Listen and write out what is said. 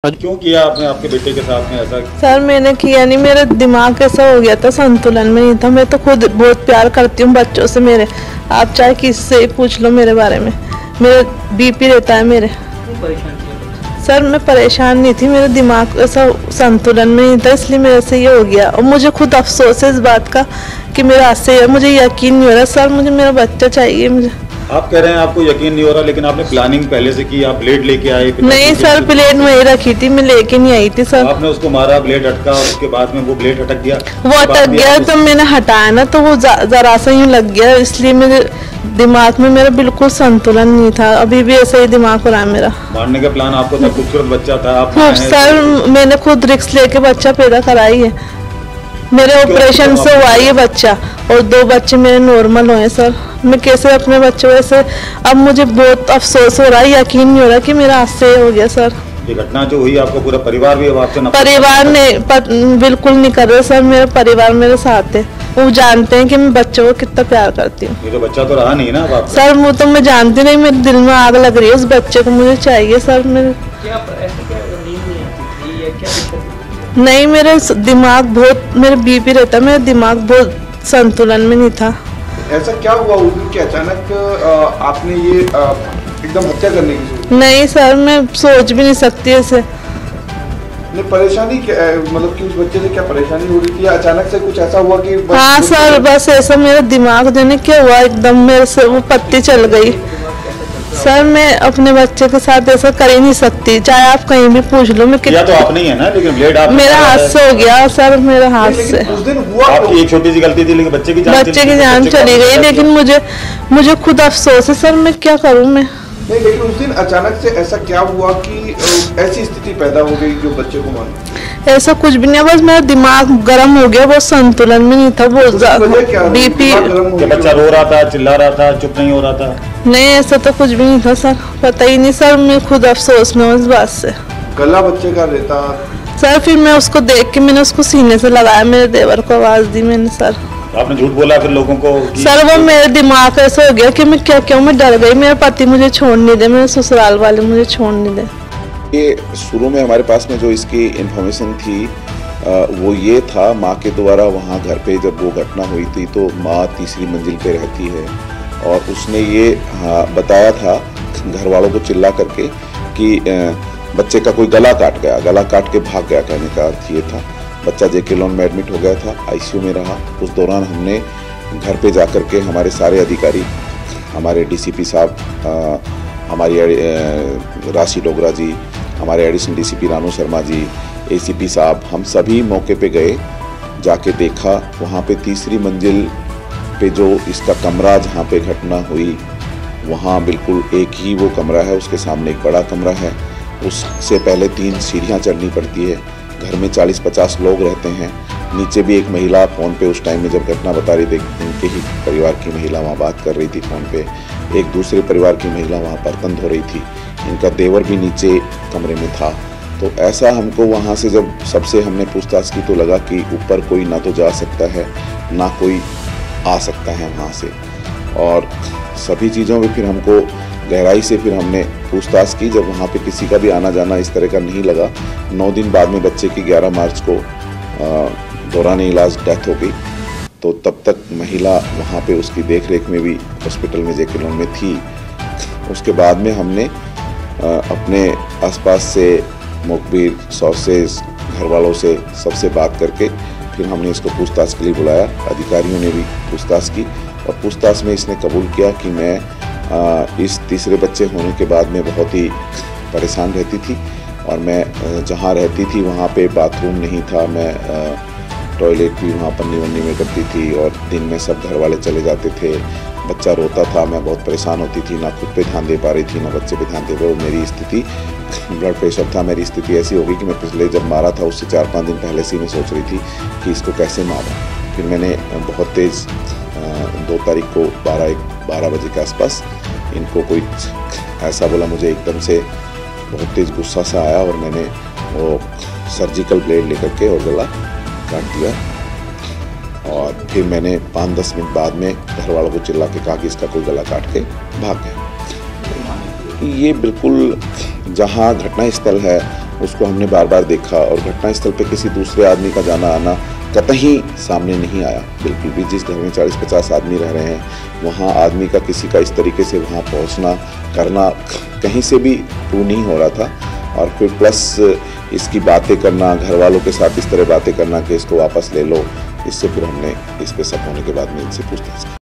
क्यों किया आपने आपके बेटे के साथ में ऐसा? सर मैंने किया नहीं, मेरा दिमाग ऐसा हो गया था, संतुलन में नहीं था। मैं तो खुद बहुत प्यार करती हूँ बच्चों से मेरे, आप चाहे किससे पूछ लो मेरे बारे में। मेरे बीपी रहता है मेरे। सर मैं परेशान नहीं थी, मेरा दिमाग ऐसा संतुलन में नहीं था, इसलिए मेरे से ये हो गया। और मुझे खुद अफसोस है इस बात का कि मेरा हाथ से मुझे यकीन नहीं हो रहा। सर मुझे मेरा बच्चा चाहिए। मुझे आप कह रहे हैं आपको यकीन नहीं हो रहा, लेकिन आपने प्लानिंग पहले से की, आप ब्लेड लेके आए? नहीं सर, ब्लेड वही रखी थी, मैं लेके नहीं आई थी सर। आपने उसको मारा, ब्लेड अटका, और उसके बाद में वो ब्लेड अटक गया? वो अटक गया तो मैंने हटाया ना, तो वो जरा सा यूं लग गया, इसलिए मेरे दिमाग में मेरा बिल्कुल संतुलन नहीं था। अभी भी ऐसा ही दिमाग हो रहा है मेरा। मारने का प्लान आपको था? खूबसूरत बच्चा था आप? सर मैंने खुद रिस्क लेके बच्चा पैदा कराई है, मेरे ऑपरेशन से हुआ ये बच्चा, और 2 बच्चे मेरे नॉर्मल हुए सर। मैं कैसे अपने बच्चों ऐसे, अब मुझे बहुत अफसोस हो रहा है, यकीन नहीं हो रहा कि मेरा हाथ से हो गया सर। ये घटना जो हुई, आपका पूरा परिवार भी अब आपसे नफरत? परिवार ने बिल्कुल नहीं कर रहे सर, मेरा परिवार मेरे साथ है, वो जानते हैं कि मैं बच्चों को कितना प्यार करती हूँ। ये तो बच्चा तो रहा नहीं ना अब आपका? सर वो तो मैं जानती नहीं, मेरे दिल में आग लग रही है उस बच्चे को, मुझे चाहिए सर। मेरे नहीं, मेरे दिमाग बहुत, मेरे बीपी रहता है, मेरा दिमाग बहुत संतुलन में नहीं था। ऐसा क्या हुआ उस दिन कि अचानक आपने ये एकदम हत्या करने की सोची? नहीं सर, मैं सोच भी नहीं सकती ऐसे। नहीं, परेशानी मतलब कि उस बच्चे से क्या परेशानी हो रही थी, या अचानक से कुछ ऐसा हुआ कि हाँ सर, बस ऐसा मेरा दिमाग जो है क्या हुआ, एकदम मेरे से वो पत्ती चल गई। सर मैं अपने बच्चे के साथ ऐसा कर ही नहीं सकती, चाहे आप कहीं भी पूछ लो। मैं किया तो आप नहीं है ना, लेकिन ब्लेड आप मेरा हाथ से हो गया सर, मेरे हाथ से। उस दिन हुआ आपकी एक छोटी सी गलती थी, लेकिन बच्चे की जान चली गई। लेकिन मुझे खुद अफसोस है सर, मैं क्या करूँ मैं। नहीं, लेकिन उस दिन अचानक से ऐसा क्या हुआ कि ऐसी स्थिति पैदा हो गई जो बच्चे को मार? ऐसा कुछ भी नहीं, बस मेरा दिमाग गर्म हो गया, वो संतुलन में नहीं था, वो बीपी। बच्चा रो रहा था, चिल्ला रहा था, चुप नहीं हो रहा था? नहीं ऐसा तो कुछ भी नहीं था सर, पता ही नहीं सर, मैं खुद अफसोस में हूँ इस बात से। गला बच्चे का रहता सर, फिर मैं उसको देख के मैंने उसको सीने से लगाया, मेरे देवर को आवाज दी मैंने सर। आपने झूठ बोला फिर लोगों को? सर वो मेरे दिमाग ऐसा हो गया कि मैं क्या क्यों, मैं डर गई, मेरे पति मुझे छोड़ नहीं दे, मेरे ससुराल वाले मुझे छोड़ नहीं दे। ये शुरू में हमारे पास में जो इसकी इन्फॉर्मेशन थी वो ये था, माँ के द्वारा वहाँ घर पे जब वो घटना हुई थी तो माँ तीसरी मंजिल पे रहती है, और उसने ये बताया था घर वालों को चिल्ला करके कि बच्चे का कोई गला काट गया, गला काट के भाग गया, कहने का अर्थ ये था। बच्चा जेके लॉन में एडमिट हो गया था, आईसीयू में रहा। उस दौरान हमने घर पे जा कर के हमारे सारे अधिकारी, हमारे डीसीपी साहब, हमारी राशि डोगरा जी, हमारे additional DCP Ranu Sharma ji, ACP साहब, हम सभी मौके पे गए, जाके देखा। वहाँ पे तीसरी मंजिल पे जो इसका कमरा जहाँ पे घटना हुई, वहाँ बिल्कुल एक ही वो कमरा है, उसके सामने एक बड़ा कमरा है, उससे पहले 3 सीढ़ियाँ चढ़नी पड़ती है। घर में 40-50 लोग रहते हैं। नीचे भी एक महिला फ़ोन पे उस टाइम में जब घटना बता रही थी, इनके ही परिवार की महिला वहाँ बात कर रही थी फ़ोन पे, एक दूसरे परिवार की महिला वहाँ बर्तन धो रही थी, इनका देवर भी नीचे कमरे में था। तो ऐसा हमको वहाँ से जब सबसे हमने पूछताछ की तो लगा कि ऊपर कोई ना तो जा सकता है, ना कोई आ सकता है वहाँ से। और सभी चीज़ों में फिर हमको गहराई से फिर हमने पूछताछ की, जब वहाँ पे किसी का भी आना जाना इस तरह का नहीं लगा। 9 दिन बाद में बच्चे की 11 मार्च को दौरान इलाज डेथ हो गई। तो तब तक महिला वहाँ पे उसकी देख रेख में भी हॉस्पिटल में जेके लॉन में थी। उसके बाद में हमने अपने आसपास से मुखबिर, सॉसेस, घर वालों से सबसे बात करके फिर हमने इसको पूछताछ के लिए बुलाया। अधिकारियों ने भी पूछताछ की, और पूछताछ में इसने कबूल किया कि मैं इस तीसरे बच्चे होने के बाद में बहुत ही परेशान रहती थी, और मैं जहाँ रहती थी वहाँ पे बाथरूम नहीं था, मैं टॉयलेट भी वहाँ पन्नी वन्नी में करती थी, और दिन में सब घर वाले चले जाते थे, बच्चा रोता था, मैं बहुत परेशान होती थी, ना खुद पे ध्यान दे पा रही थी, ना बच्चे पे ध्यान दे पा रही। मेरी स्थिति, ब्लड प्रेशर था, मेरी स्थिति ऐसी हो गई कि मैं पिछले जब मारा था उससे 4-5 दिन पहले से मैं सोच रही थी कि इसको कैसे मारूं। फिर मैंने बहुत तेज़ 2 तारीख को 12 बजे के आसपास इनको कोई ऐसा बोला, मुझे एकदम से बहुत तेज़ गुस्सा सा आया, और मैंने वो सर्जिकल ब्लेड लेकर के और गला काट दिया। और फिर मैंने 5-10 मिनट बाद में घर वालों को चिल्ला के कहा कि इसका कोई गला काट के भाग गया। ये बिल्कुल जहाँ घटनास्थल है उसको हमने बार बार देखा और घटनास्थल पे किसी दूसरे आदमी का जाना आना कतई सामने नहीं आया बिल्कुल भी। जिस घर में 40-50 आदमी रह रहे हैं वहाँ आदमी का किसी का इस तरीके से वहाँ पहुँचना करना कहीं से भी प्रूव नहीं हो रहा था। और फिर प्लस इसकी बातें करना, घर वालों के साथ इस तरह बातें करना कि इसको वापस ले लो, इससे फिर हमने इस पे सब होने के बाद में इनसे पूछताछ की।